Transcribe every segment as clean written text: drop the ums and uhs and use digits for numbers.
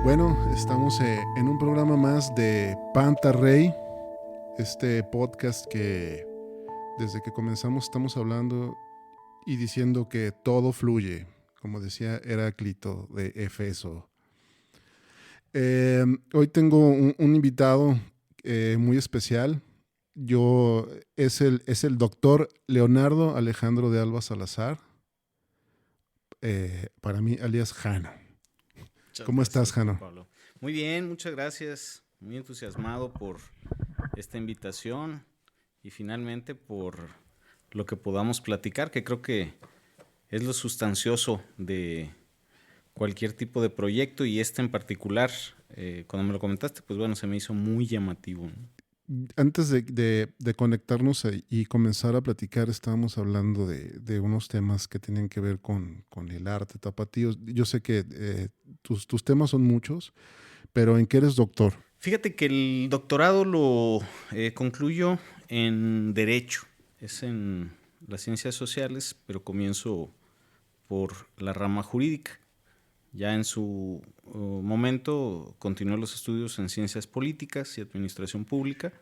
Bueno, estamos en un programa más de Pantarrey, este podcast que desde que comenzamos estamos hablando y diciendo que todo fluye, como decía Heráclito de Éfeso. Hoy tengo un invitado muy especial. Es el doctor Leonardo Alejandro de Alba Salazar, para mí alias Jano. Muchas ¿Cómo estás, gracias, Juan Jano? Pablo. Muy bien, muchas gracias. Muy entusiasmado por esta invitación y finalmente por lo que podamos platicar, que creo que es lo sustancioso de cualquier tipo de proyecto y este en particular, cuando me lo comentaste, pues bueno, se me hizo muy llamativo, ¿no? Antes de conectarnos y comenzar a platicar, estábamos hablando de unos temas que tienen que ver con el arte tapatío. Yo sé que tus temas son muchos, pero ¿en qué eres doctor? Fíjate que el doctorado lo concluyo en Derecho, es en las ciencias sociales, pero comienzo por la rama jurídica. Ya en su momento continué los estudios en Ciencias Políticas y Administración Pública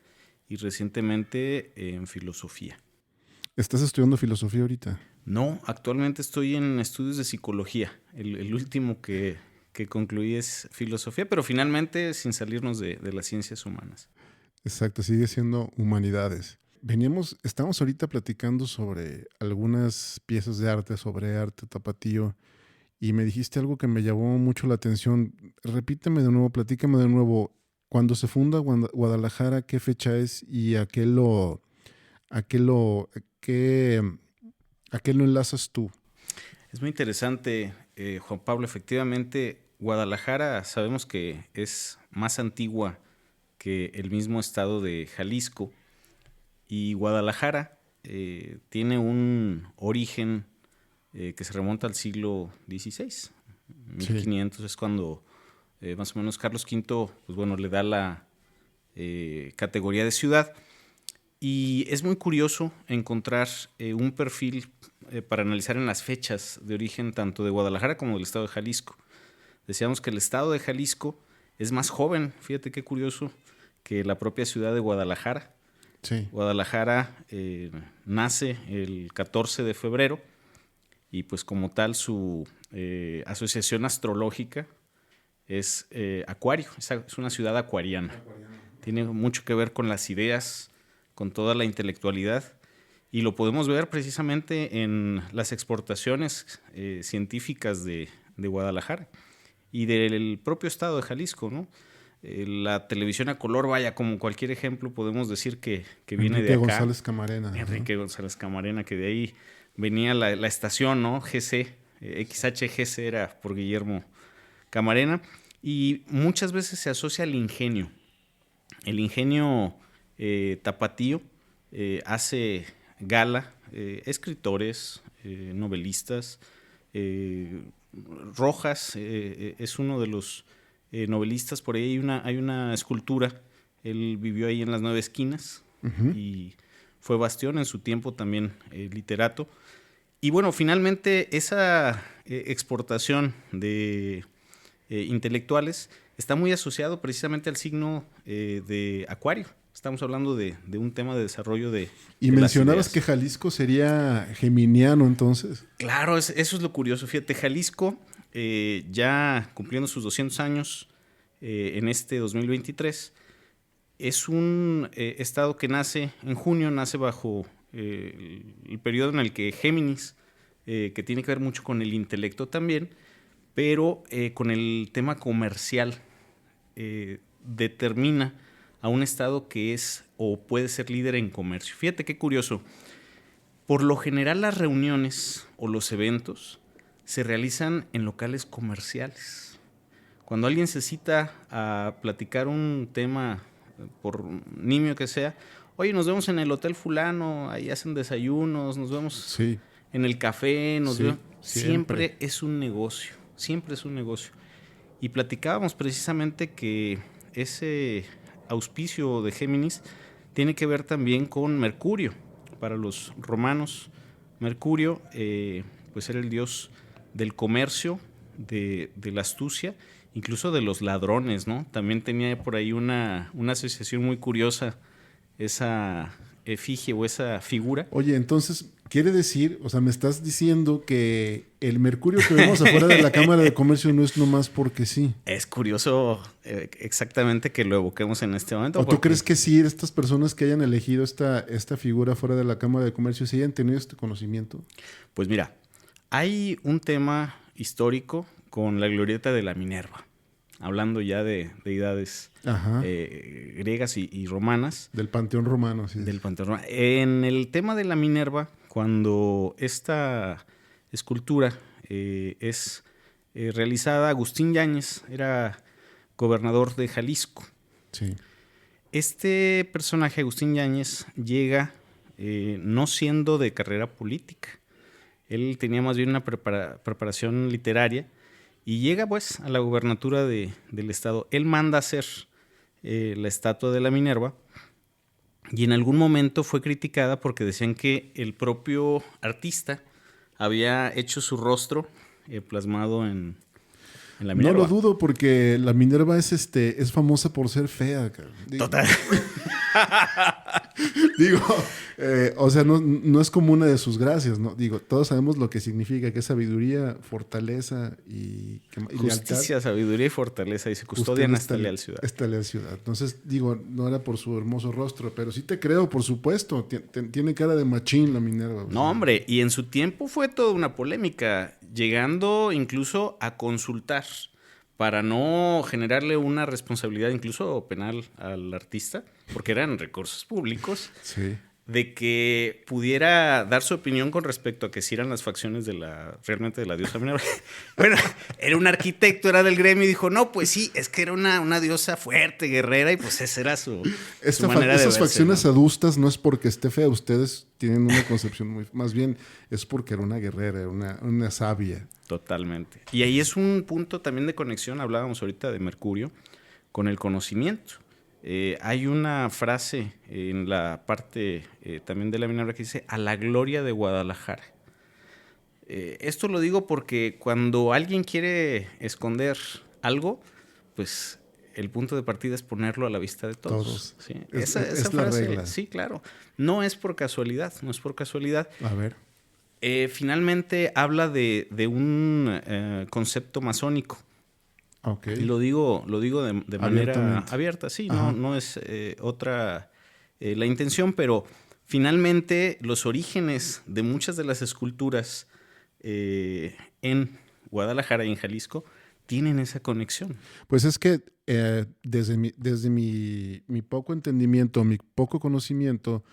y recientemente en Filosofía. ¿Estás estudiando filosofía ahorita? No, actualmente estoy en estudios de Psicología. El último que concluí es Filosofía, pero finalmente sin salirnos de las ciencias humanas. Exacto, sigue siendo humanidades. Estamos ahorita platicando sobre algunas piezas de arte, sobre arte tapatío, y me dijiste algo que me llamó mucho la atención. Repíteme de nuevo, platícame de nuevo. Cuando se funda Guadalajara, ¿qué fecha es y a qué lo, qué, a qué lo enlazas tú? Es muy interesante, Juan Pablo. Efectivamente, Guadalajara sabemos que es más antigua que el mismo estado de Jalisco. Y Guadalajara tiene un origen que se remonta al siglo XVI. Sí. 1500 es cuando más o menos Carlos V, pues bueno, le da la categoría de ciudad. Y es muy curioso encontrar un perfil para analizar en las fechas de origen tanto de Guadalajara como del estado de Jalisco. Decíamos que el estado de Jalisco es más joven, fíjate qué curioso, que la propia ciudad de Guadalajara. Sí. Guadalajara nace el 14 de febrero y pues como tal su asociación astrológica es Acuario, es una ciudad acuariana. Tiene mucho que ver con las ideas, con toda la intelectualidad y lo podemos ver precisamente en las exportaciones científicas de Guadalajara y del propio estado de Jalisco, ¿no? La televisión a color, vaya, como cualquier ejemplo, podemos decir que viene de Enrique acá. González Camarena. Ajá. Enrique González Camarena, que de ahí venía la estación, ¿no? GC, XHGC era por Guillermo Camarena. Y muchas veces se asocia al ingenio. El ingenio tapatío hace gala escritores, novelistas. Rojas es uno de los novelistas. Por ahí hay una escultura. Él vivió ahí en las Nueve Esquinas Ujú. y fue bastión en su tiempo también literato. Y bueno, finalmente esa exportación de intelectuales está muy asociado precisamente al signo de Acuario. Estamos hablando de un tema de desarrollo Y de las mencionabas que ideas. Jalisco sería geminiano entonces. Claro, eso es lo curioso. Fíjate, Jalisco, ya cumpliendo sus 200 años en este 2023, es un estado que nace en junio, nace bajo el periodo en el que Géminis, que tiene que ver mucho con el intelecto también, pero con el tema comercial, determina a un estado que es o puede ser líder en comercio. Fíjate qué curioso. Por lo general las reuniones o los eventos se realizan en locales comerciales. Cuando alguien se cita a platicar un tema, por nimio que sea, oye, nos vemos en el Hotel Fulano, ahí hacen desayunos, nos vemos Sí, en el café, nos vemos. sí, siempre. Siempre es un negocio, siempre es un negocio. Y platicábamos precisamente que ese auspicio de Géminis tiene que ver también con Mercurio. Para los romanos, Mercurio pues era el dios del comercio, de la astucia, incluso de los ladrones, ¿no? También tenía por ahí una asociación muy curiosa, esa efigie o esa figura. Oye, entonces, quiere decir, o sea, me estás diciendo que el mercurio que vemos afuera de la Cámara de Comercio no es nomás porque sí. Es curioso exactamente que lo evoquemos en este momento. ¿O tú crees que sí, estas personas que hayan elegido esta figura fuera de la Cámara de Comercio, sí hayan tenido este conocimiento? Pues mira, hay un tema histórico con la glorieta de la Minerva, hablando ya de deidades griegas y romanas. Del panteón romano, sí. Del panteón romano. En el tema de la Minerva, cuando esta escultura es realizada, Agustín Yáñez era gobernador de Jalisco. Sí. Este personaje, Agustín Yáñez, llega no siendo de carrera política. Él tenía más bien una preparación literaria y llega pues a la gubernatura del estado. Él manda hacer la estatua de la Minerva y en algún momento fue criticada porque decían que el propio artista había hecho su rostro plasmado en la Minerva. No lo dudo porque la Minerva es famosa por ser fea. Total. Digo, o sea, no es como una de sus gracias, ¿no? Digo, todos sabemos lo que significa, que es sabiduría, fortaleza y justicia, lealtad. Sabiduría y fortaleza, y se custodian esta leal ciudad. Esta leal ciudad. Entonces, digo, no era por su hermoso rostro, pero sí te creo, por supuesto. Tiene cara de machín la Minerva. No, hombre, y en su tiempo fue toda una polémica, llegando incluso a consultar para no generarle una responsabilidad incluso penal al artista, porque eran recursos públicos, sí, de que pudiera dar su opinión con respecto a que si eran las facciones realmente de la diosa Minerva. Bueno, era un arquitecto, era del gremio y dijo, no, pues sí, es que era una diosa fuerte, guerrera, y pues esa era su manera de verse. Esas facciones, ¿no?, adustas no es porque esté fea, ustedes tienen una concepción más bien es porque era una guerrera, una sabia. Totalmente. Y ahí es un punto también de conexión, hablábamos ahorita de Mercurio, con el conocimiento. Hay una frase en la parte también de la Minerva que dice, a la gloria de Guadalajara. Esto lo digo porque cuando alguien quiere esconder algo, pues el punto de partida es ponerlo a la vista de todos. ¿Sí? Esa es frase, la regla. Sí, claro. No es por casualidad, no es por casualidad. A ver. Finalmente habla de un concepto masónico. Okay. Y lo digo de manera abierta, sí, no es otra la intención, pero finalmente los orígenes de muchas de las esculturas en Guadalajara y en Jalisco tienen esa conexión. Pues es que desde mi poco entendimiento, mi poco conocimiento,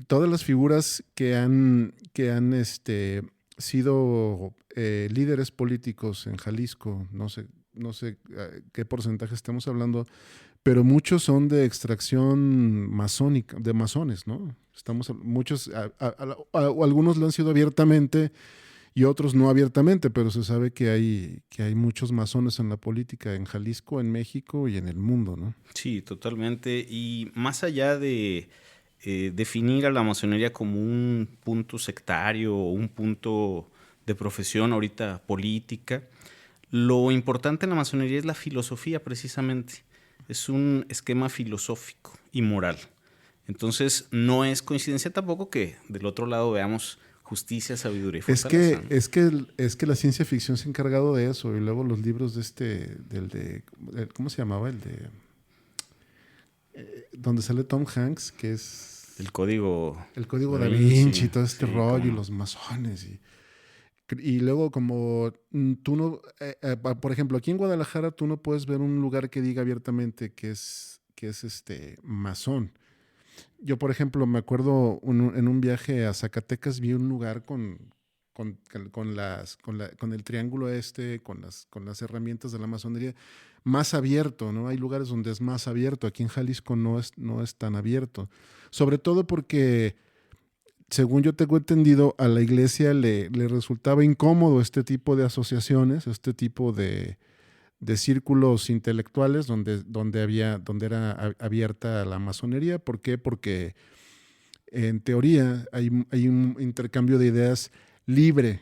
todas las figuras que han sido líderes políticos en Jalisco, no sé qué porcentaje estamos hablando, pero muchos son de extracción masónica, de masones, ¿no? Muchos, algunos lo han sido abiertamente y otros no abiertamente, pero se sabe que hay muchos masones en la política en Jalisco, en México y en el mundo, ¿no? Sí, totalmente. Y más allá de definir a la masonería como un punto sectario o un punto de profesión ahorita política, lo importante en la masonería es la filosofía precisamente. Es un esquema filosófico y moral. Entonces no es coincidencia tampoco que del otro lado veamos justicia, sabiduría y fortaleza. Es que la ciencia ficción se ha encargado de eso y luego los libros ¿cómo se llamaba? Donde sale Tom Hanks, que es el código Da Vinci y todo este rollo como... y los masones y luego como tú no, por ejemplo, aquí en Guadalajara tú no puedes ver un lugar que diga abiertamente que es masón. Yo, por ejemplo, me acuerdo en un viaje a Zacatecas vi un lugar con el triángulo con las herramientas de la masonería más abierto, ¿no? Hay lugares donde es más abierto. Aquí en Jalisco no es tan abierto. Sobre todo porque, según yo tengo entendido, a la iglesia le resultaba incómodo este tipo de asociaciones, este tipo de círculos intelectuales donde era abierta la masonería. ¿Por qué? Porque en teoría hay un intercambio de ideas libre,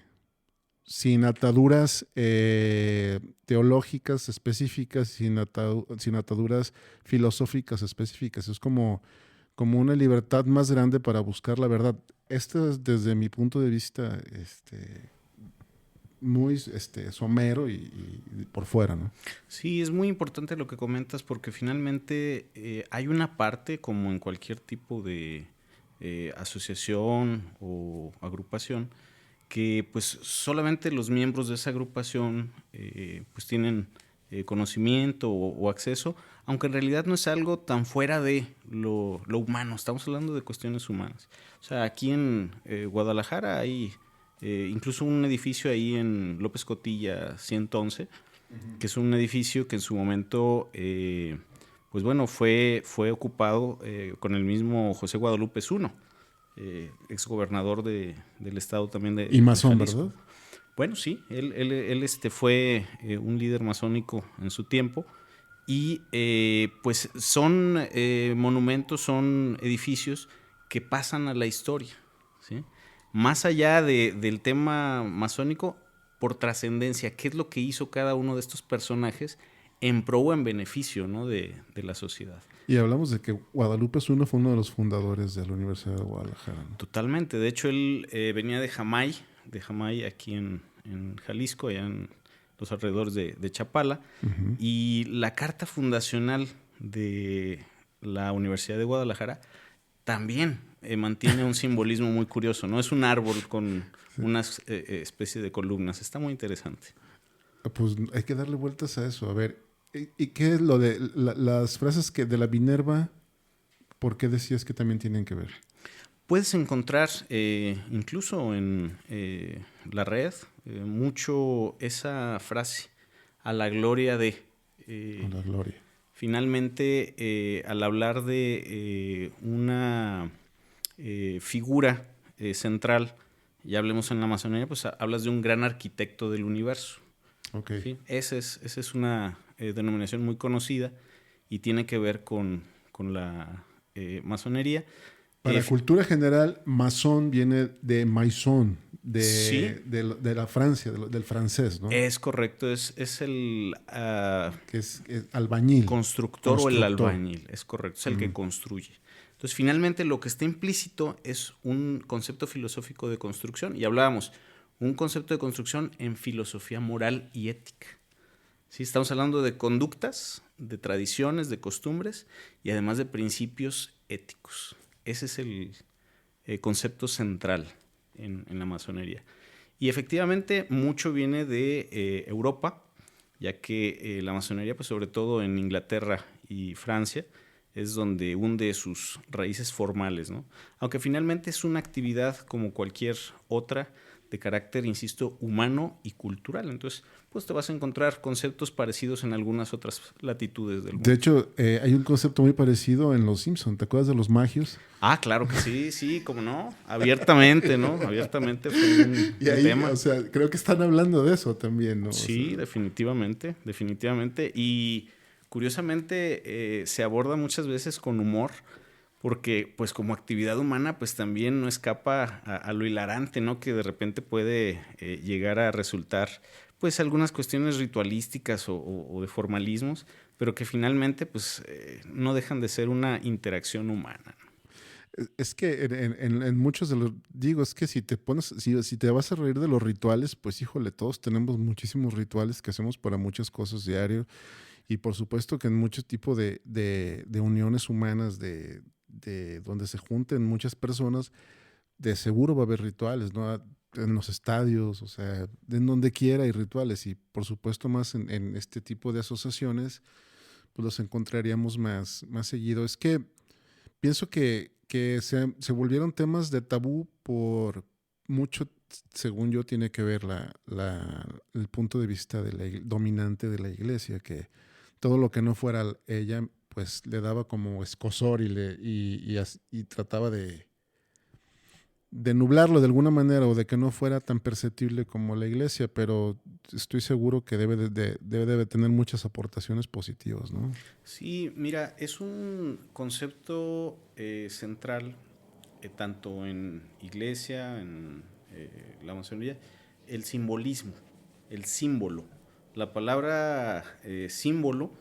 sin ataduras teológicas específicas, sin ataduras filosóficas específicas. Es como una libertad más grande para buscar la verdad. Esto es desde mi punto de vista muy somero y por fuera, ¿no? Sí, es muy importante lo que comentas porque finalmente hay una parte, como en cualquier tipo de asociación o agrupación, que pues solamente los miembros de esa agrupación pues tienen conocimiento o acceso, aunque en realidad no es algo tan fuera de lo humano, estamos hablando de cuestiones humanas. O sea, aquí en Guadalajara hay incluso un edificio ahí en López Cotilla 111, que es un edificio que en su momento, pues bueno, fue ocupado con el mismo José Guadalupe Zuno, exgobernador del estado también Y de masón, Jalisco. ¿verdad? Bueno, sí, él fue un líder masónico en su tiempo y pues son monumentos, son edificios que pasan a la historia, ¿sí? Más allá del tema masónico, por trascendencia, qué es lo que hizo cada uno de estos personajes en pro o en beneficio, ¿no?, de la sociedad. Y hablamos de que Guadalupe Zuno fue uno de los fundadores de la Universidad de Guadalajara, ¿no? Totalmente. De hecho, él venía de Jamay aquí en Jalisco, allá en los alrededores de Chapala. Ujú. Y la carta fundacional de la Universidad de Guadalajara también mantiene un simbolismo muy curioso, ¿no? Es un árbol con Sí. unas especie de columnas. Está muy interesante. Pues hay que darle vueltas a eso. A ver, ¿y qué es lo de las frases que de la Minerva? ¿Por qué decías que también tienen que ver? Puedes encontrar incluso en la red mucho esa frase, a la gloria de. A eh, la gloria. Finalmente, al hablar de una figura central, ya hablemos en la masonería, pues hablas de un gran arquitecto del universo. Ok. ¿Sí? Esa es una denominación muy conocida y tiene que ver con la masonería. Para F- cultura general, masón viene de maison, sí, de la Francia, del francés, ¿no? es correcto, es el Que es albañil, constructor o el constructor. albañil, es correcto, es el que Ujú. construye. Entonces, finalmente, lo que está implícito es un concepto filosófico de construcción. Y hablábamos, un concepto de construcción en filosofía moral y ética. ¿Sí? Estamos hablando de conductas, de tradiciones, de costumbres y además de principios éticos. Ese es el concepto central en la masonería. Y efectivamente, mucho viene de Europa, ya que la masonería, pues sobre todo en Inglaterra y Francia, es donde hunde sus raíces formales, ¿no? Aunque finalmente es una actividad como cualquier otra de carácter, insisto, humano y cultural. Entonces, pues te vas a encontrar conceptos parecidos en algunas otras latitudes del De mundo. hecho, hay un concepto muy parecido en Los Simpson. ¿Te acuerdas de los magios? Ah, claro que sí, sí, cómo no, abiertamente, ¿no? Abiertamente fue Y un ahí, tema. o sea, creo que están hablando de eso también, ¿no? O sea, Sí, definitivamente, definitivamente. Y curiosamente se aborda muchas veces con humor, porque pues como actividad humana pues también no escapa a lo hilarante, ¿no? Que de repente puede llegar a resultar pues algunas cuestiones ritualísticas o de formalismos, pero que finalmente pues no dejan de ser una interacción humana. es que en muchos de los, digo, es que si te pones, si te vas a reír de los rituales, pues híjole, todos tenemos muchísimos rituales que hacemos para muchas cosas diario y por supuesto que en muchos tipos de uniones humanas, de donde se junten muchas personas, de seguro va a haber rituales, ¿no? En los estadios, o sea, en donde quiera hay rituales y por supuesto más en este tipo de asociaciones, pues los encontraríamos más seguido. Es que pienso que se volvieron temas de tabú por mucho, según yo, tiene que ver el punto de vista de dominante de la iglesia, que todo lo que no fuera ella, pues le daba como escozor y trataba de nublarlo de alguna manera o de que no fuera tan perceptible como la iglesia, pero estoy seguro que debe de tener muchas aportaciones positivas, ¿no? Sí, mira, es un concepto central tanto en iglesia, en la masonería, el simbolismo, el símbolo. La palabra símbolo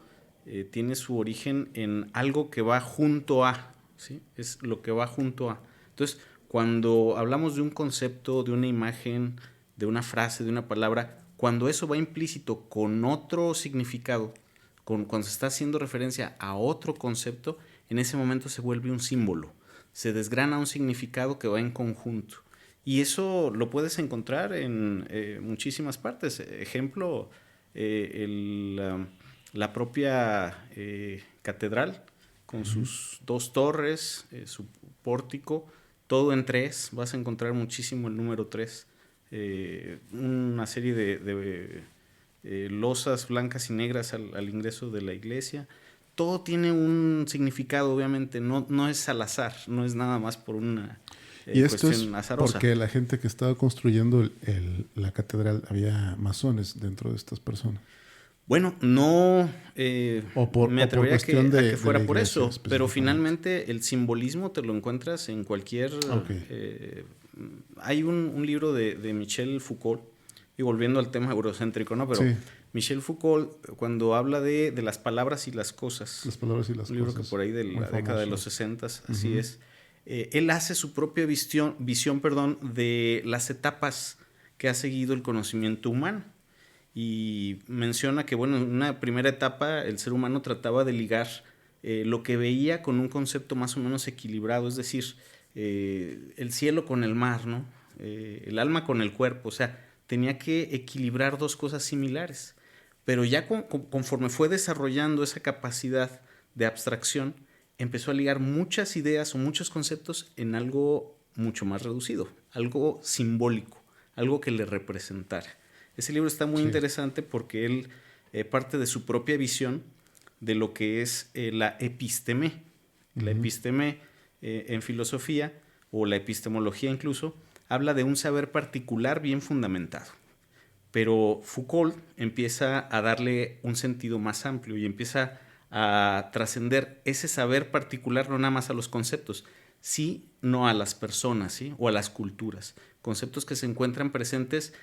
tiene su origen en algo que va junto a, ¿sí? Es lo que va junto a. Entonces, cuando hablamos de un concepto, de una imagen, de una frase, de una palabra, cuando eso va implícito con otro significado, cuando se está haciendo referencia a otro concepto, en ese momento se vuelve un símbolo, se desgrana un significado que va en conjunto. Y eso lo puedes encontrar en muchísimas partes. Ejemplo, la propia catedral, con sus 2 torres, su pórtico, todo en 3. Vas a encontrar muchísimo el número 3. Una serie de losas blancas y negras al ingreso de la iglesia. Todo tiene un significado, obviamente. No es al azar, no es nada más por una Y esto es cuestión azarosa. porque la gente que estaba construyendo la catedral, había masones dentro de estas personas. Bueno, no me atrevería cuestión a que fuera la por iglesia eso, pero específicamente. finalmente el simbolismo te lo encuentras en cualquier... Okay. Hay un libro de Michel Foucault, y volviendo al tema eurocéntrico, ¿no? Pero Sí. Michel Foucault, cuando habla de las palabras y las cosas, Las palabras y las un libro cosas. que por ahí de Muy la década de famoso. los 60, así es, él hace su propia visión, de las etapas que ha seguido el conocimiento humano. Y menciona que, bueno, en una primera etapa el ser humano trataba de ligar lo que veía con un concepto más o menos equilibrado, es decir, el cielo con el mar, ¿no? El alma con el cuerpo, o sea, tenía que equilibrar 2 cosas similares. Pero ya conforme fue desarrollando esa capacidad de abstracción, empezó a ligar muchas ideas o muchos conceptos en algo mucho más reducido, algo simbólico, algo que le representara. Ese libro está muy interesante porque él parte de su propia visión de lo que es la episteme. La episteme en filosofía, o la epistemología incluso, habla de un saber particular bien fundamentado. Pero Foucault empieza a darle un sentido más amplio y empieza a trascender ese saber particular no nada más a los conceptos, sino a las personas, ¿sí? O a las culturas. Conceptos que se encuentran presentes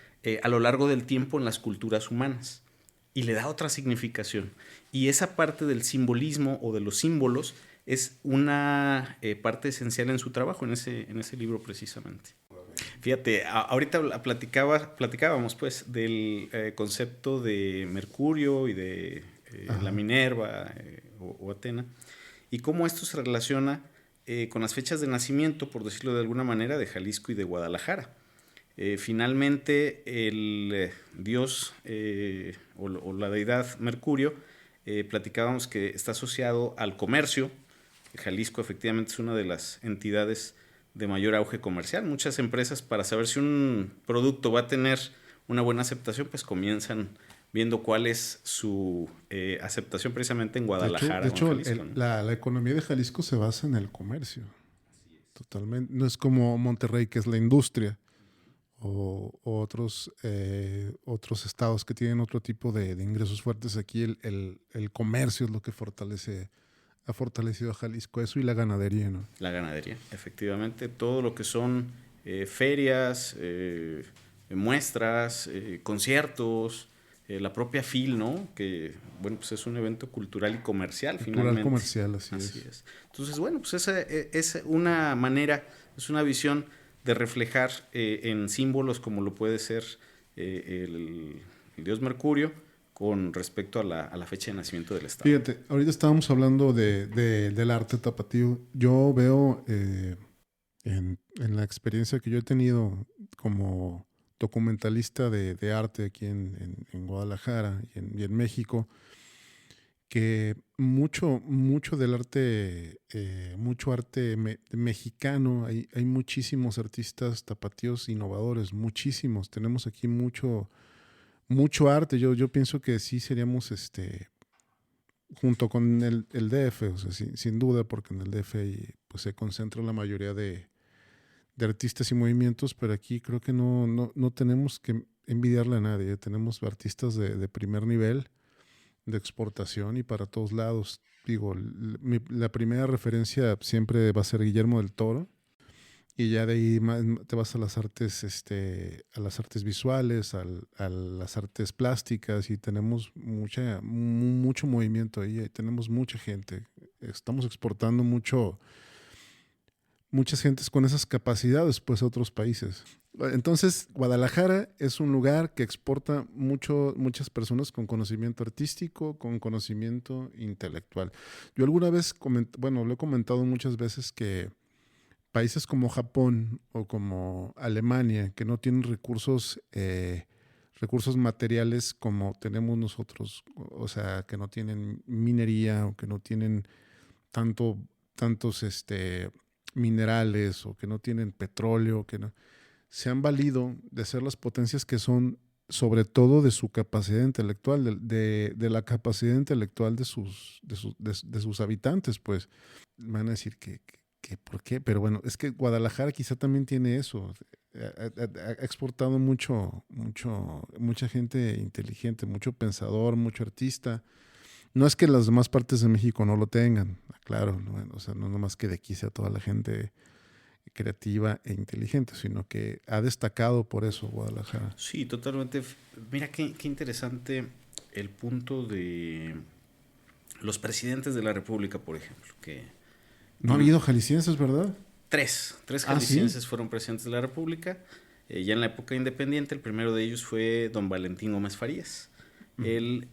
a lo largo del tiempo en las culturas humanas. Y le da otra significación. Y esa parte del simbolismo o de los símbolos es una parte esencial en su trabajo, en ese libro precisamente. Fíjate, ahorita platicábamos pues del concepto de Mercurio y de la Minerva o Atena, y cómo esto se relaciona con las fechas de nacimiento, por decirlo de alguna manera, de Jalisco y de Guadalajara. Finalmente, el dios o la deidad Mercurio, platicábamos que está asociado al comercio. Jalisco efectivamente es una de las entidades de mayor auge comercial. Muchas empresas, para saber si un producto va a tener una buena aceptación, pues comienzan viendo cuál es su aceptación precisamente en Guadalajara. De hecho, o en Jalisco, ¿no? la economía de Jalisco se basa en el comercio. Totalmente. No es como Monterrey, que es la industria, o otros estados que tienen otro tipo de ingresos fuertes. Aquí el comercio es lo que ha fortalecido a Jalisco, eso y la ganadería, ¿no? La ganadería, efectivamente. Todo lo que son ferias, muestras, conciertos, la propia FIL, ¿no? Que, bueno, pues es un evento cultural y comercial, finalmente. Comercial, así es. Entonces, bueno, pues esa es una manera, es una visión de reflejar en símbolos como lo puede ser el dios Mercurio con respecto a la fecha de nacimiento del estado. Fíjate, ahorita estábamos hablando del arte tapatío. Yo veo en la experiencia que yo he tenido como documentalista de arte aquí en Guadalajara y en México, que mucho del arte, mucho arte mexicano, hay muchísimos artistas tapatíos innovadores, muchísimos. Tenemos aquí mucho arte. Yo pienso que sí seríamos junto con el DF, o sea, sin duda, porque en el DF pues, se concentra la mayoría de artistas y movimientos, pero aquí creo que no tenemos que envidiarle a nadie. Tenemos artistas de primer nivel, de exportación y para todos lados. Digo, la primera referencia siempre va a ser Guillermo del Toro, y ya de ahí te vas a las artes, a las artes visuales, a las artes plásticas y tenemos mucho movimiento ahí, tenemos mucha gente. Estamos exportando muchas gentes con esas capacidades pues a otros países. Entonces, Guadalajara es un lugar que exporta muchas personas con conocimiento artístico, con conocimiento intelectual. Yo alguna vez, lo he comentado muchas veces que países como Japón o como Alemania, que no tienen recursos materiales como tenemos nosotros, o sea, que no tienen minería o que no tienen tantos minerales o que no tienen petróleo, que no, se han valido de ser las potencias que son, sobre todo de su capacidad intelectual, de la capacidad intelectual de sus habitantes, pues. Me van a decir que por qué, pero bueno, es que Guadalajara quizá también tiene eso. Ha exportado mucha gente inteligente, mucho pensador, mucho artista. No es que las demás partes de México no lo tengan, claro, ¿no? O sea, no nomás que de aquí sea toda la gente creativa e inteligente, sino que ha destacado por eso Guadalajara. Sí, totalmente. Mira qué interesante el punto de los presidentes de la República, por ejemplo, que No ha habido jaliscienses, ¿verdad? tres ¿Sí? jaliscienses fueron presidentes de la República, ya en la época independiente. El primero de ellos fue don Valentín Gómez Farías. Él,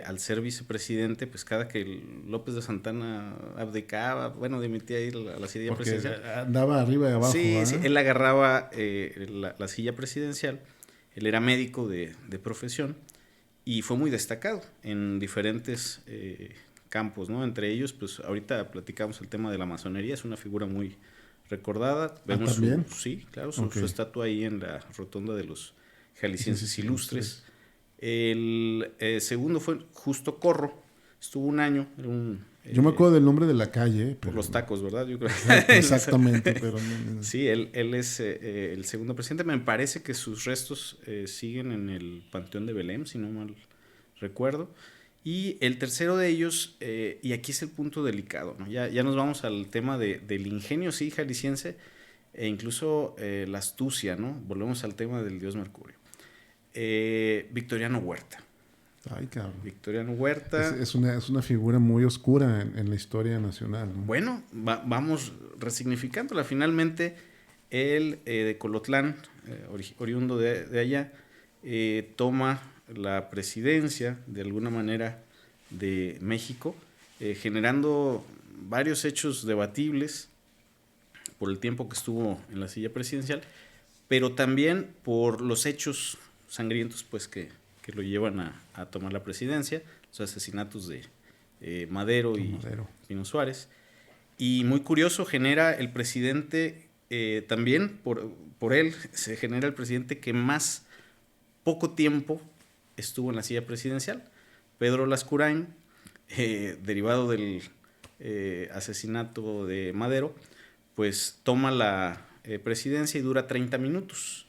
al ser vicepresidente, pues cada que López de Santana abdicaba, dimitía ir a la silla Porque presidencial. andaba arriba y abajo. Sí, sí, él agarraba la silla presidencial. Él era médico de profesión y fue muy destacado en diferentes campos, ¿no? Entre ellos, pues ahorita platicamos el tema de la masonería, es una figura muy recordada. Vemos ¿también? Sí, claro, su estatua ahí en la rotonda de los jaliscienses ilustres. El segundo fue Justo Corro, estuvo un año, era yo me acuerdo del nombre de la calle. Por los tacos, ¿verdad? Yo creo. Exactamente, pero no. Sí, él es el segundo presidente. Me parece que sus restos siguen en el Panteón de Belém, si no mal recuerdo. Y el tercero de ellos, y aquí es el punto delicado, ¿no? Ya nos vamos al tema del ingenio, sí, jalisciense, e incluso la astucia, ¿no? Volvemos al tema del dios Mercurio. Victoriano Huerta. Ay, cabrón. Victoriano Huerta. Es una figura muy oscura en la historia nacional, ¿no? Bueno, vamos resignificándola. Finalmente, él de Colotlán, oriundo de allá, toma la presidencia de alguna manera de México, generando varios hechos debatibles por el tiempo que estuvo en la silla presidencial, pero también por los hechos sangrientos pues que lo llevan a tomar la presidencia, los asesinatos de Madero y Pino Suárez. Y muy curioso, genera el presidente, también por él, se genera el presidente que más poco tiempo estuvo en la silla presidencial, Pedro Lascurain, derivado del asesinato de Madero, pues toma la presidencia y dura 30 minutos.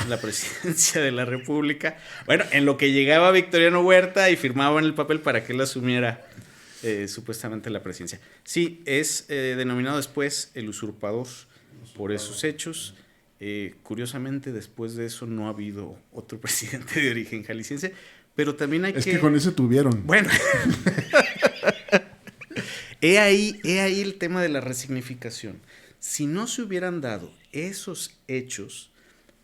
La presidencia de la República. Bueno, en lo que llegaba Victoriano Huerta y firmaban el papel para que él asumiera supuestamente la presidencia. Sí, es denominado después el usurpador por esos hechos. Curiosamente, después de eso no ha habido otro presidente de origen jalisciense, pero también hay Es que con ese tuvieron. Bueno. He ahí el tema de la resignificación. Si no se hubieran dado esos hechos,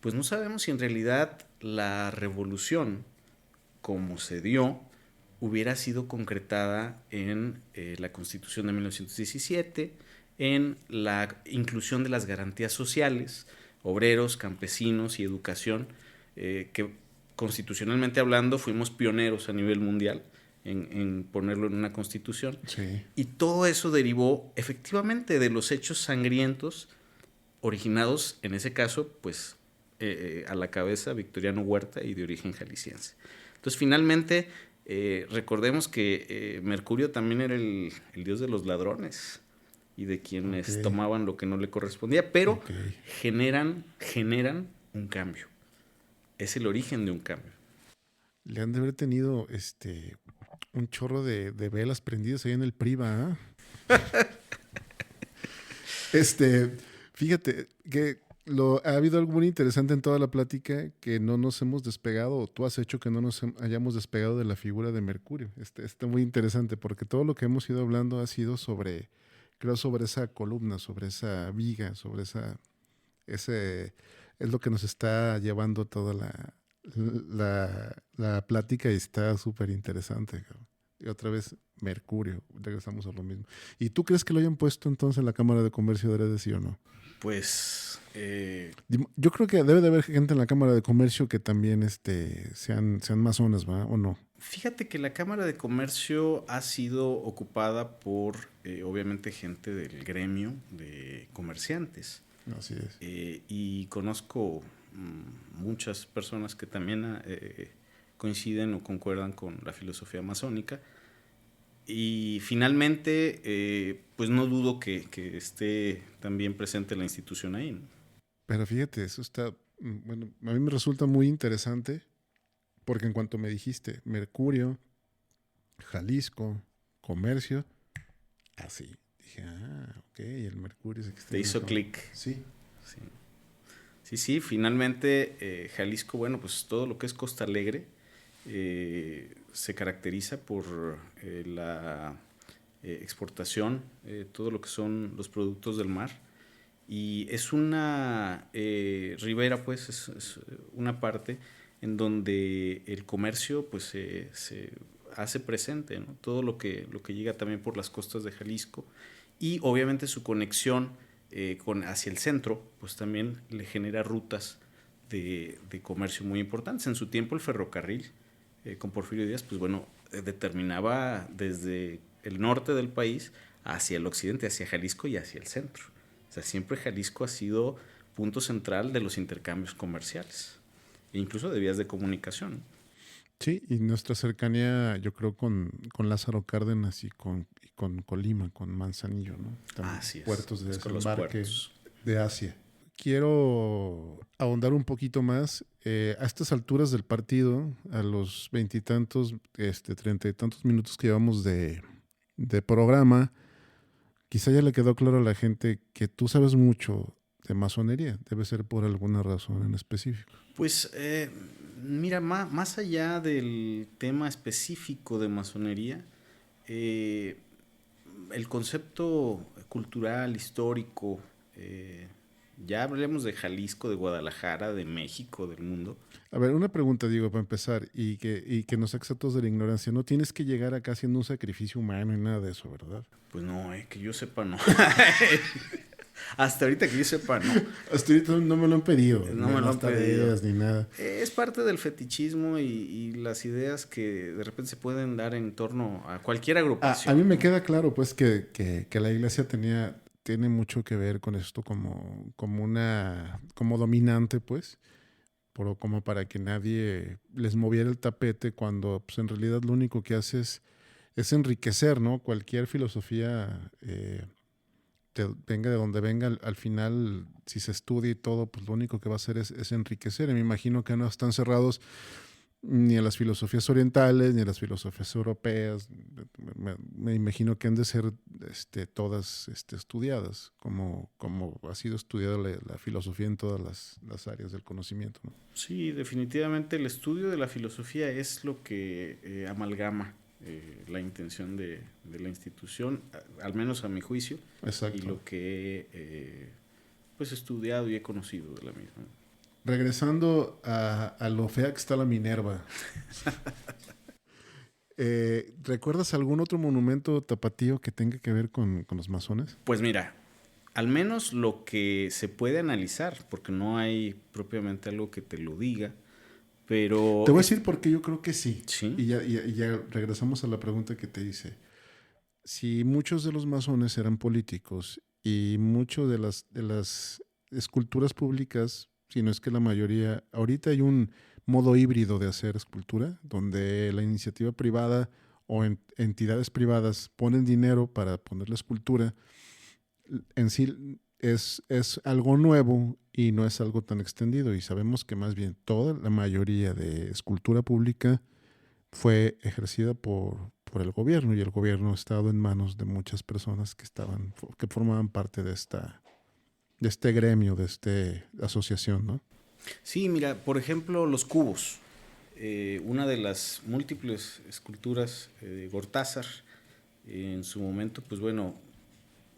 pues no sabemos si en realidad la revolución, como se dio, hubiera sido concretada en la Constitución de 1917, en la inclusión de las garantías sociales, obreros, campesinos y educación, que constitucionalmente hablando fuimos pioneros a nivel mundial en ponerlo en una constitución. Sí. Y todo eso derivó efectivamente de los hechos sangrientos originados, en ese caso, pues a la cabeza Victoriano Huerta y de origen jalisciense. Entonces, finalmente, recordemos que Mercurio también era el dios de los ladrones y de quienes tomaban lo que no le correspondía, pero generan un cambio. Es el origen de un cambio. Le han de haber tenido un chorro de velas prendidas ahí en el Priva, ¿eh? Fíjate que ha habido algo muy interesante en toda la plática que no nos hemos despegado, o tú has hecho que no nos hayamos despegado de la figura de Mercurio. Está muy interesante porque todo lo que hemos ido hablando ha sido sobre, creo, sobre esa columna, sobre esa viga, sobre ese, es lo que nos está llevando toda la plática y está súper interesante, cabrón. Y otra vez, Mercurio, regresamos a lo mismo. ¿Y tú crees que lo hayan puesto entonces en la Cámara de Comercio de Heredes, sí o no? Pues Yo creo que debe de haber gente en la Cámara de Comercio que también sean masones, ¿va? ¿O no? fíjate que la Cámara de Comercio ha sido ocupada por, obviamente, gente del gremio de comerciantes. Así es. Y conozco muchas personas que también coinciden o concuerdan con la filosofía masónica. Y finalmente, pues no dudo que esté también presente la institución ahí, ¿no? Pero fíjate, eso está, bueno, a mí me resulta muy interesante porque en cuanto me dijiste Mercurio, Jalisco, Comercio, así, dije, ok, el Mercurio es Te extremo. hizo clic. Sí. Sí. Sí, finalmente Jalisco, bueno, pues todo lo que es Costa Alegre se caracteriza por la exportación, todo lo que son los productos del mar. Y es una ribera, pues, es una parte en donde el comercio pues se hace presente, ¿no? Todo lo que llega también por las costas de Jalisco y obviamente su conexión hacia el centro, pues también le genera rutas de comercio muy importantes. En su tiempo el ferrocarril con Porfirio Díaz, pues bueno, determinaba desde el norte del país hacia el occidente, hacia Jalisco y hacia el centro. O sea, siempre Jalisco ha sido punto central de los intercambios comerciales e incluso de vías de comunicación. Sí, y nuestra cercanía, yo creo, con Lázaro Cárdenas y con Colima, con Manzanillo, ¿no? También Así puertos de es con los desembarque puertos. de Asia. Quiero ahondar un poquito más. A estas alturas del partido, a los veintitantos, 30 y tantos minutos que llevamos de programa, quizá ya le quedó claro a la gente que tú sabes mucho de masonería. Debe ser por alguna razón en específico. Pues mira, más allá del tema específico de masonería, eh, el concepto cultural, histórico, ya hablemos de Jalisco, de Guadalajara, de México, del mundo. A ver, una pregunta, digo, para empezar, y que nos saques a todos de la ignorancia. No tienes que llegar acá haciendo un sacrificio humano y nada de eso, ¿verdad? Pues no, que yo sepa, no. Hasta ahorita que yo sepa, no. Hasta ahorita no me lo han pedido, No ni me lo las han pedido. tareas, ni nada. Es parte del fetichismo y las ideas que de repente se pueden dar en torno a cualquier agrupación. A mí me queda claro, pues, que la iglesia tiene mucho que ver con esto como dominante, pues, como para que nadie les moviera el tapete cuando, pues, en realidad lo único que hace es enriquecer, ¿no? Cualquier filosofía, venga de donde venga, al final, si se estudia y todo, pues lo único que va a hacer es enriquecer. Y me imagino que no están cerrados ni a las filosofías orientales, ni a las filosofías europeas. Me imagino que han de ser todas estudiadas, como ha sido estudiada la filosofía en todas las áreas del conocimiento, ¿no? Sí, definitivamente el estudio de la filosofía es lo que amalgama la intención de la institución, al menos a mi juicio, Exacto. y lo que he pues estudiado y he conocido de la misma. Regresando a lo fea que está la Minerva. ¿Recuerdas algún otro monumento tapatío que tenga que ver con los masones? Pues mira, al menos lo que se puede analizar, porque no hay propiamente algo que te lo diga, pero... Te voy a decir porque yo creo que sí. Sí. Y ya regresamos a la pregunta que te hice. Si muchos de los masones eran políticos y muchas de las esculturas públicas, si no es que la mayoría, ahorita hay un modo híbrido de hacer escultura, donde la iniciativa privada o entidades privadas ponen dinero para poner la escultura. En sí es algo nuevo y no es algo tan extendido. Y sabemos que más bien toda la mayoría de escultura pública fue ejercida por el gobierno, y el gobierno ha estado en manos de muchas personas que formaban parte de este gremio, de esta asociación, ¿no? Sí, mira, por ejemplo, los cubos. Una de las múltiples esculturas de Gortázar, en su momento, pues bueno,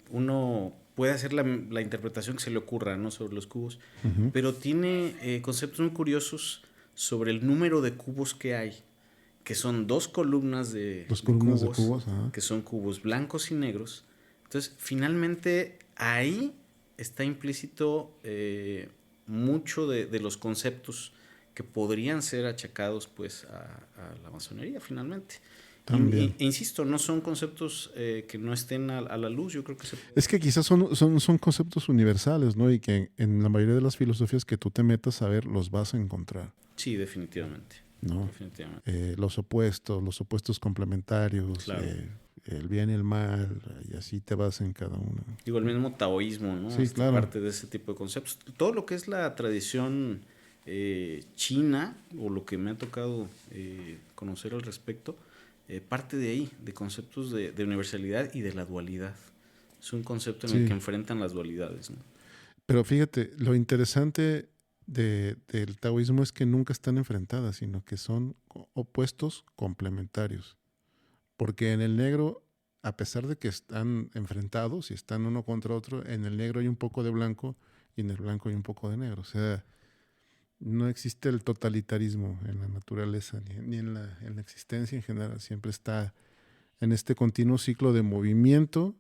uno puede hacer la interpretación que se le ocurra, ¿no?, sobre los cubos, Uh-huh. pero tiene conceptos muy curiosos sobre el número de cubos que hay, que son dos columnas Dos de columnas de cubos, cubos, ajá. que son cubos blancos y negros. Entonces, finalmente, ahí está implícito mucho de los conceptos que podrían ser achacados pues a la masonería finalmente. También. Insisto, no son conceptos que no estén a la luz, yo creo que se puede. Es que quizás son conceptos universales, ¿no? Y que en la mayoría de las filosofías que tú te metas a ver, los vas a encontrar, Sí, definitivamente. ¿no? Definitivamente. Los opuestos complementarios, Claro. el bien y el mal, y así te vas en cada uno. Digo, el mismo taoísmo, ¿no? Sí, claro. Parte de ese tipo de conceptos. Todo lo que es la tradición china, o lo que me ha tocado conocer al respecto, parte de ahí, de conceptos de universalidad y de la dualidad. Es un concepto en el Sí. que enfrentan las dualidades, ¿no? Pero fíjate, lo interesante del taoísmo es que nunca están enfrentadas, sino que son opuestos complementarios. Porque en el negro, a pesar de que están enfrentados y están uno contra otro, en el negro hay un poco de blanco y en el blanco hay un poco de negro. O sea, no existe el totalitarismo en la naturaleza ni en la existencia en general. Siempre está en este continuo ciclo de movimiento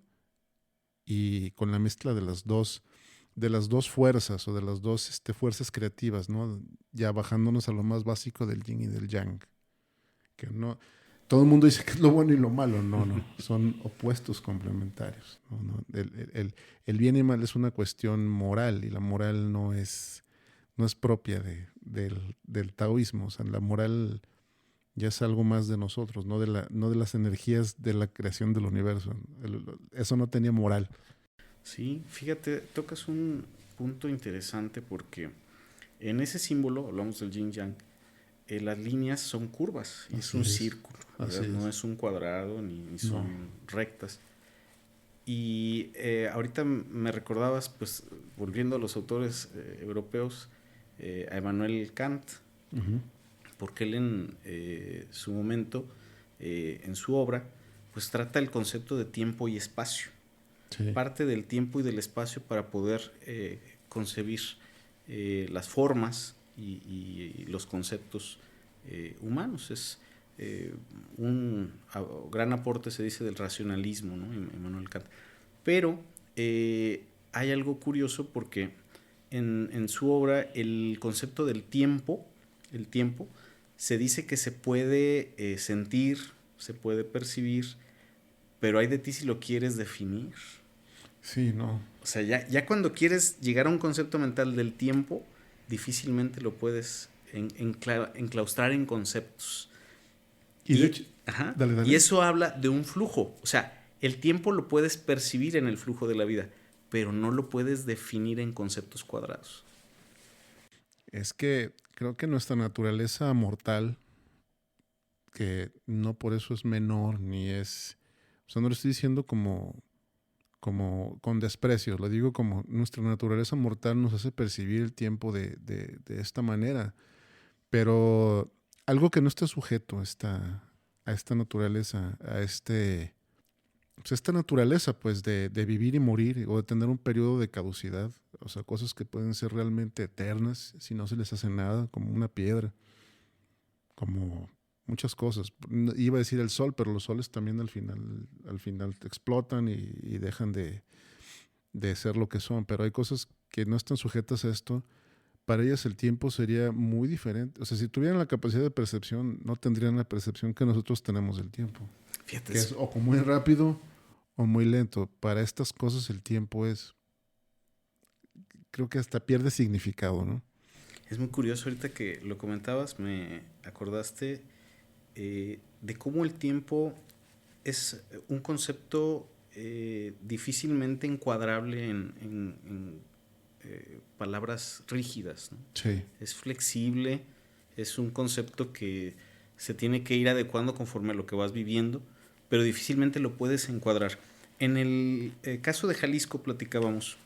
y con la mezcla de las dos fuerzas o de las dos fuerzas creativas, ¿no? Ya bajándonos a lo más básico del yin y del yang. Que no, todo el mundo dice que es lo bueno y lo malo. No, no. Son opuestos complementarios. No, no. El bien y mal es una cuestión moral y la moral no es propia del taoísmo. O sea, la moral ya es algo más de nosotros, no de las energías de la creación del universo. Eso no tenía moral. Sí, fíjate, tocas un punto interesante porque en ese símbolo, hablamos del yin yang, las líneas son curvas y es Así un es. círculo, Así ¿verdad? No es. es un cuadrado ni No. son rectas. Y ahorita me recordabas, pues, volviendo a los autores europeos, a Emmanuel Kant, Uh-huh. porque él en su momento, en su obra, pues trata el concepto de tiempo y espacio. Sí. Parte del tiempo y del espacio para poder concebir las formas y los conceptos humanos. Es un gran aporte, se dice, del racionalismo, ¿no?, Emmanuel Kant. Pero hay algo curioso porque en su obra el concepto del tiempo, el tiempo, se dice que se puede sentir, se puede percibir, pero hay de ti si lo quieres definir. Sí, no. O sea, ya cuando quieres llegar a un concepto mental del tiempo, difícilmente lo puedes enclaustrar en conceptos. Y de hecho, Ajá, dale, dale. y eso habla de un flujo. O sea, el tiempo lo puedes percibir en el flujo de la vida, pero no lo puedes definir en conceptos cuadrados. Es que creo que nuestra naturaleza mortal, que no por eso es menor, ni es... O sea, no lo estoy diciendo como con desprecio, lo digo como nuestra naturaleza mortal nos hace percibir el tiempo de esta manera, pero algo que no está sujeto a esta naturaleza, pues esta naturaleza pues de vivir y morir o de tener un periodo de caducidad, o sea, cosas que pueden ser realmente eternas si no se les hace nada, como una piedra, como muchas cosas. Iba a decir el sol, pero los soles también al final te explotan y dejan de ser lo que son, pero hay cosas que no están sujetas a esto. Para ellas el tiempo sería muy diferente. O sea, si tuvieran la capacidad de percepción, no tendrían la percepción que nosotros tenemos del tiempo. Fíjate, Que es o muy rápido o muy lento. Para estas cosas el tiempo es, creo que hasta pierde significado, ¿no? es muy curioso ahorita que lo comentabas, me acordaste de cómo el tiempo es un concepto difícilmente encuadrable en palabras rígidas, ¿no? Sí. Es flexible, es un concepto que se tiene que ir adecuando conforme a lo que vas viviendo, pero difícilmente lo puedes encuadrar. En el caso de Jalisco platicábamos,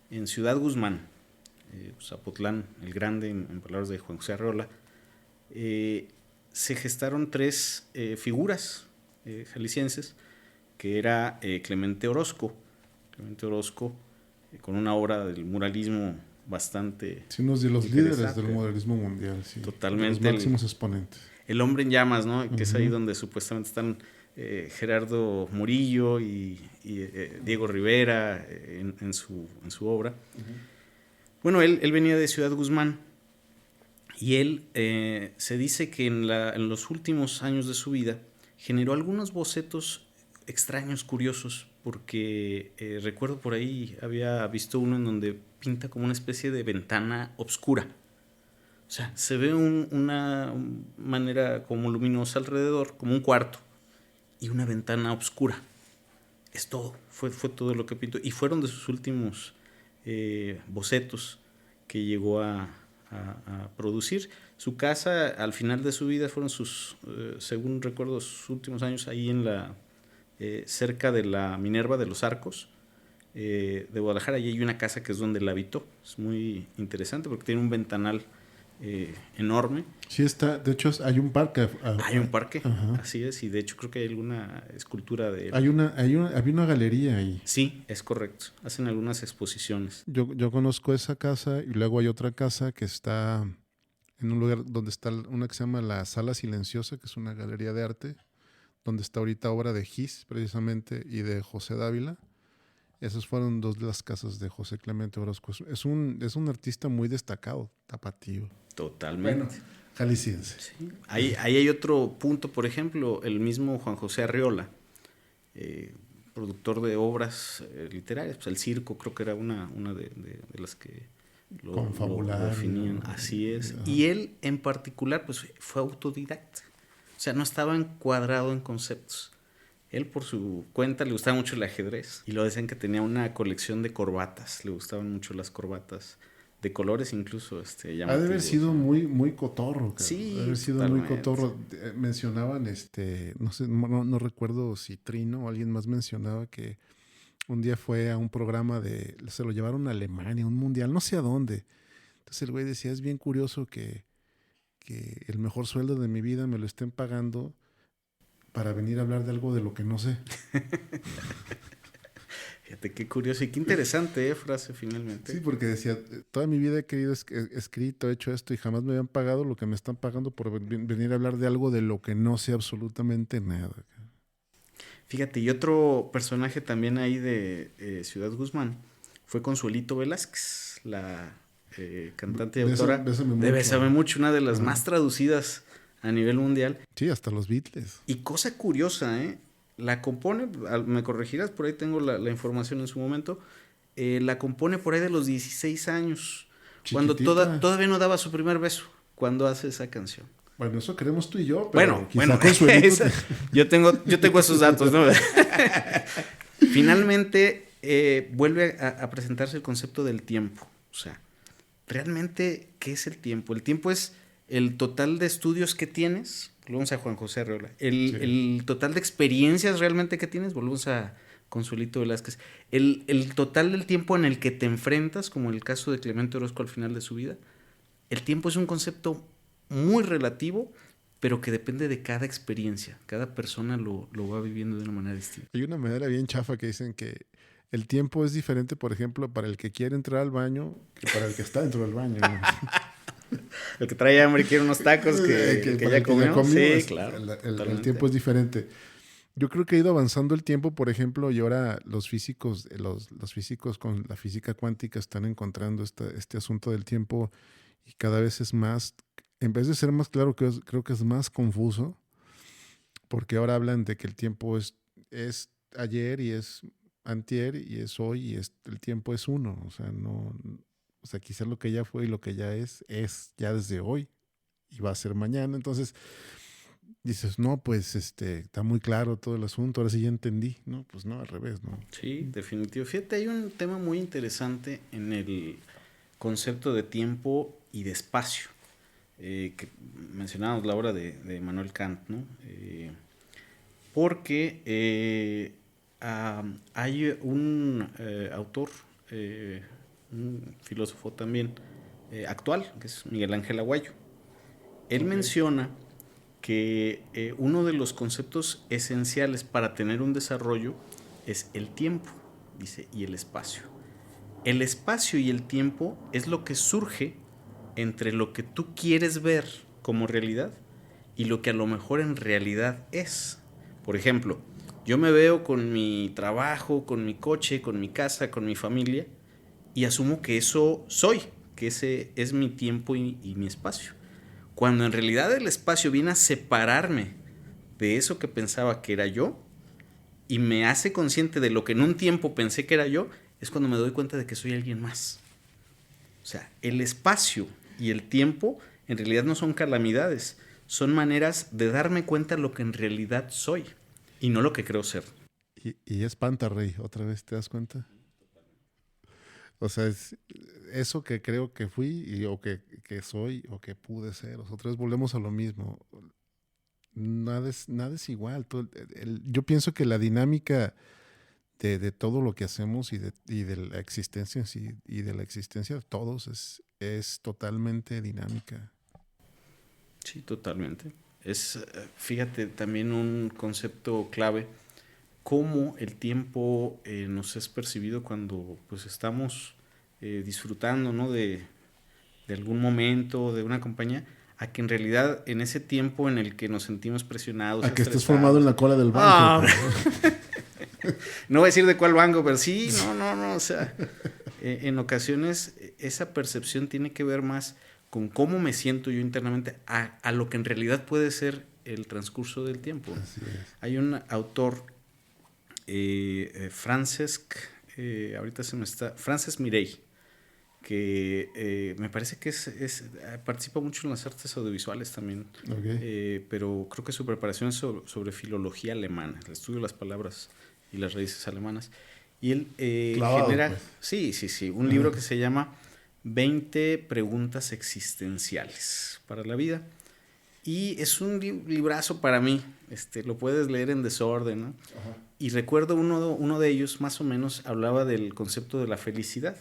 en Ciudad Guzmán, Zapotlán el Grande, en palabras de Juan José Arreola, se gestaron 3 figuras jaliscienses, que era Clemente Orozco. Clemente Orozco, con una obra del muralismo bastante... Sí, uno de los líderes del muralismo mundial, sí. Totalmente. De los máximos exponentes. El hombre en llamas, ¿no? Que es ahí donde supuestamente están Gerardo Murillo y Diego Rivera en su obra. Bueno, él venía de Ciudad Guzmán y él se dice que en los últimos años de su vida generó algunos bocetos extraños, curiosos, porque recuerdo por ahí había visto uno en donde pinta como una especie de ventana oscura. O sea, se ve una manera como luminosa alrededor, como un cuarto, y una ventana oscura. Es todo, fue todo lo que pintó. Y fueron de sus últimos bocetos que llegó a producir. Su casa, al final de su vida, fueron según recuerdo, sus últimos años ahí cerca de la Minerva de los Arcos de Guadalajara. Y hay una casa que es donde la habitó. Es muy interesante porque tiene un ventanal enorme. Sí está, de hecho hay un parque. Hay un parque, ajá. Así es, y de hecho creo que hay alguna escultura de él. Había una galería ahí. Sí, es correcto, hacen algunas exposiciones. Yo conozco esa casa y luego hay otra casa que está en un lugar donde está una que se llama la Sala Silenciosa, que es una galería de arte, donde está ahorita obra de Gis, precisamente, y de José Dávila. Esas fueron 2 de las casas de José Clemente Orozco. Es un artista muy destacado, tapatío. Totalmente. Bueno, jalisciense. Sí. Ahí hay otro punto, por ejemplo, el mismo Juan José Arreola, productor de obras literarias. Pues El Circo creo que era una de las que lo definían. Así es. Ajá. Y él en particular pues fue autodidacta. O sea, no estaba encuadrado en conceptos. Él por su cuenta le gustaba mucho el ajedrez y lo decían que tenía una colección de corbatas. Le gustaban mucho las corbatas de colores incluso ha de haber sido muy cotorro. Sí, ha de haber sido muy cotorro. Mencionaban, no sé, no recuerdo si Trino o alguien más mencionaba que un día fue a un programa se lo llevaron a Alemania, un mundial, no sé a dónde. Entonces el güey decía, es bien curioso que el mejor sueldo de mi vida me lo estén pagando para venir a hablar de algo de lo que no sé. Fíjate qué curioso y qué interesante frase finalmente. Sí, porque decía, toda mi vida he querido escrito, he hecho esto y jamás me habían pagado lo que me están pagando por venir a hablar de algo de lo que no sé absolutamente nada. Fíjate, y otro personaje también ahí de Ciudad Guzmán fue Consuelito Velázquez, la cantante y autora de Bésame Mucho, una de las más traducidas a nivel mundial. Sí, hasta los Beatles. Y cosa curiosa, la compone, me corregirás, por ahí tengo la información en su momento, la compone por ahí de los 16 años, cuando todavía no daba su primer beso, cuando hace esa canción. Bueno, eso queremos tú y yo, pero bueno, yo tengo esos datos, ¿no? Finalmente vuelve a presentarse el concepto del tiempo. O sea, realmente, ¿qué es el tiempo? El tiempo es el total de estudios que tienes, volvemos a Juan José Arreola, el total de experiencias realmente que tienes, volvemos a Consuelito Velázquez, el total del tiempo en el que te enfrentas, como en el caso de Clemente Orozco al final de su vida. El tiempo es un concepto muy relativo, pero que depende de cada experiencia. Cada persona lo va viviendo de una manera distinta. Hay una manera bien chafa que dicen que el tiempo es diferente, por ejemplo, para el que quiere entrar al baño que para el que está dentro del baño. El que trae hambre y quiere unos tacos que ya comió. Sí, claro. El tiempo es diferente. Yo creo que ha ido avanzando el tiempo, por ejemplo, y ahora los físicos con la física cuántica están encontrando este asunto del tiempo y cada vez es más, en vez de ser más claro, creo que es más confuso, porque ahora hablan de que el tiempo es ayer y es antier y es hoy y el tiempo es uno. O sea, no, o sea, quizás lo que ya fue y lo que ya es ya desde hoy y va a ser mañana. Entonces dices, no, pues está muy claro todo el asunto, ahora sí ya entendí. No, pues no, al revés, ¿no? Sí, definitivo. Fíjate, hay un tema muy interesante en el concepto de tiempo y de espacio, que mencionábamos la obra de Manuel Kant, ¿no? Porque hay un autor un filósofo también actual, que es Miguel Ángel Aguayo. Él menciona que uno de los conceptos esenciales para tener un desarrollo es el tiempo, dice, y el espacio. El espacio y el tiempo es lo que surge entre lo que tú quieres ver como realidad y lo que a lo mejor en realidad es. Por ejemplo, yo me veo con mi trabajo, con mi coche, con mi casa, con mi familia, y asumo que eso soy, que ese es mi tiempo y mi espacio. Cuando en realidad el espacio viene a separarme de eso que pensaba que era yo y me hace consciente de lo que en un tiempo pensé que era yo, es cuando me doy cuenta de que soy alguien más. O sea, el espacio y el tiempo en realidad no son calamidades, son maneras de darme cuenta de lo que en realidad soy y no lo que creo ser. Y espanta, Rey, otra vez, ¿te das cuenta? O sea, es eso que creo que fui o que soy o que pude ser. Nosotros volvemos a lo mismo. Nada es igual. Yo pienso que la dinámica de todo lo que hacemos y de la existencia y de la existencia de todos es totalmente dinámica. Sí, totalmente. Es, fíjate, también un concepto clave, cómo el tiempo nos es percibido cuando pues estamos disfrutando, ¿no? de algún momento, de una compañía, a que en realidad en ese tiempo en el que nos sentimos presionados, A que estés formado en la cola del banco. No voy a decir de cuál banco, pero sí, no, o sea, en ocasiones esa percepción tiene que ver más con cómo me siento yo internamente a lo que en realidad puede ser el transcurso del tiempo. Así es. Hay un autor, Francesc, ahorita se me está, Frances Mirey, que me parece que participa mucho en las artes audiovisuales también, Okay. pero creo que su preparación es sobre filología alemana, el estudio de las palabras y las raíces alemanas. Y él Clavado, genera, pues. sí, un libro que se llama 20 preguntas existenciales para la vida. Y es un librazo para mí, lo puedes leer en desorden, ¿no? Ajá. Y recuerdo uno de ellos más o menos hablaba del concepto de la felicidad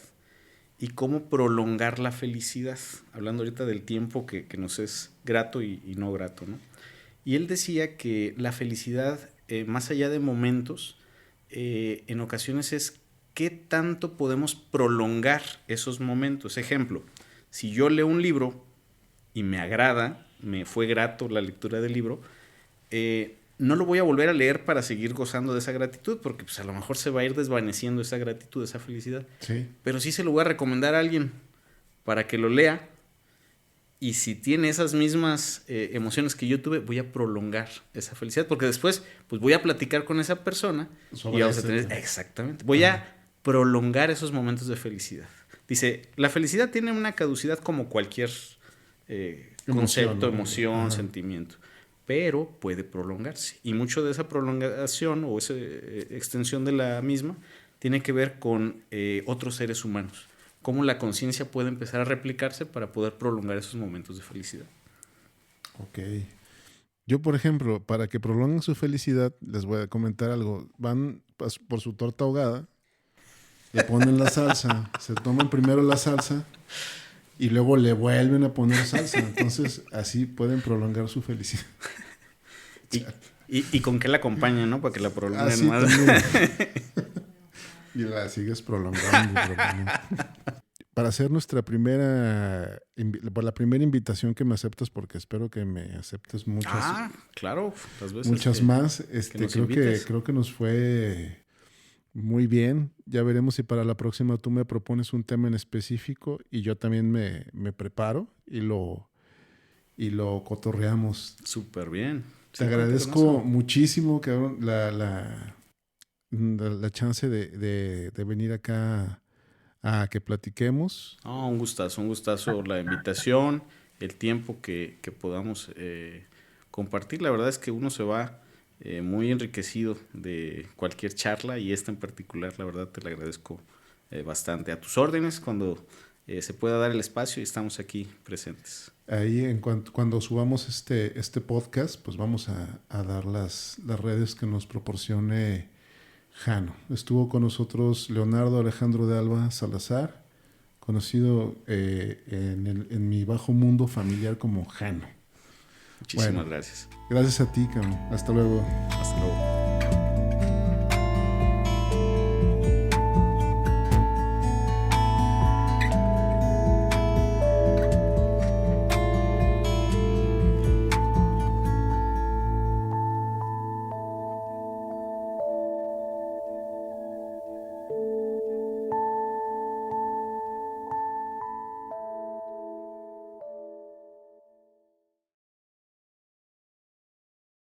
y cómo prolongar la felicidad, hablando ahorita del tiempo que nos es grato y no grato, ¿no? Y él decía que la felicidad, más allá de momentos, en ocasiones es qué tanto podemos prolongar esos momentos. Ejemplo, si yo leo un libro y me agrada, me fue grato la lectura del libro, no lo voy a volver a leer para seguir gozando de esa gratitud, porque pues, a lo mejor se va a ir desvaneciendo esa gratitud, esa felicidad. Sí. Pero sí se lo voy a recomendar a alguien para que lo lea, y si tiene esas mismas emociones que yo tuve, voy a prolongar esa felicidad, porque después pues voy a platicar con esa persona y vamos a tener, exactamente, voy a prolongar esos momentos de felicidad. Dice, la felicidad tiene una caducidad como cualquier concepto, emoción, sentimiento, pero puede prolongarse. Y mucho de esa prolongación o esa extensión de la misma tiene que ver con otros seres humanos. Cómo la conciencia puede empezar a replicarse para poder prolongar esos momentos de felicidad. Ok. Yo, por ejemplo, para que prolonguen su felicidad, les voy a comentar algo. Van por su torta ahogada, le ponen la salsa, se toman primero la salsa y luego le vuelven a poner salsa. Entonces, así pueden prolongar su felicidad. ¿Y con qué la acompañan, no? Para que la prolonguen así más. Y la sigues prolongando. Para hacer la primera invitación que me aceptas, porque espero que me aceptes muchas. Claro, las veces muchas más. Creo que nos fue muy bien. Ya veremos si para la próxima tú me propones un tema en específico y yo también me preparo y lo cotorreamos. Súper bien. Te agradezco muchísimo, cabrón, la chance de venir acá a que platiquemos. Un gustazo la invitación, el tiempo que podamos compartir. La verdad es que uno se va muy enriquecido de cualquier charla, y esta en particular, la verdad te la agradezco bastante. A tus órdenes cuando se pueda dar el espacio, y estamos aquí presentes. Ahí cuando subamos este podcast, pues vamos a dar las redes que nos proporcione Jano. Estuvo con nosotros Leonardo Alejandro de Alba Salazar, conocido en mi bajo mundo familiar como Jano. Muchísimas gracias. Gracias a ti, cabrón. Hasta luego. Hasta luego.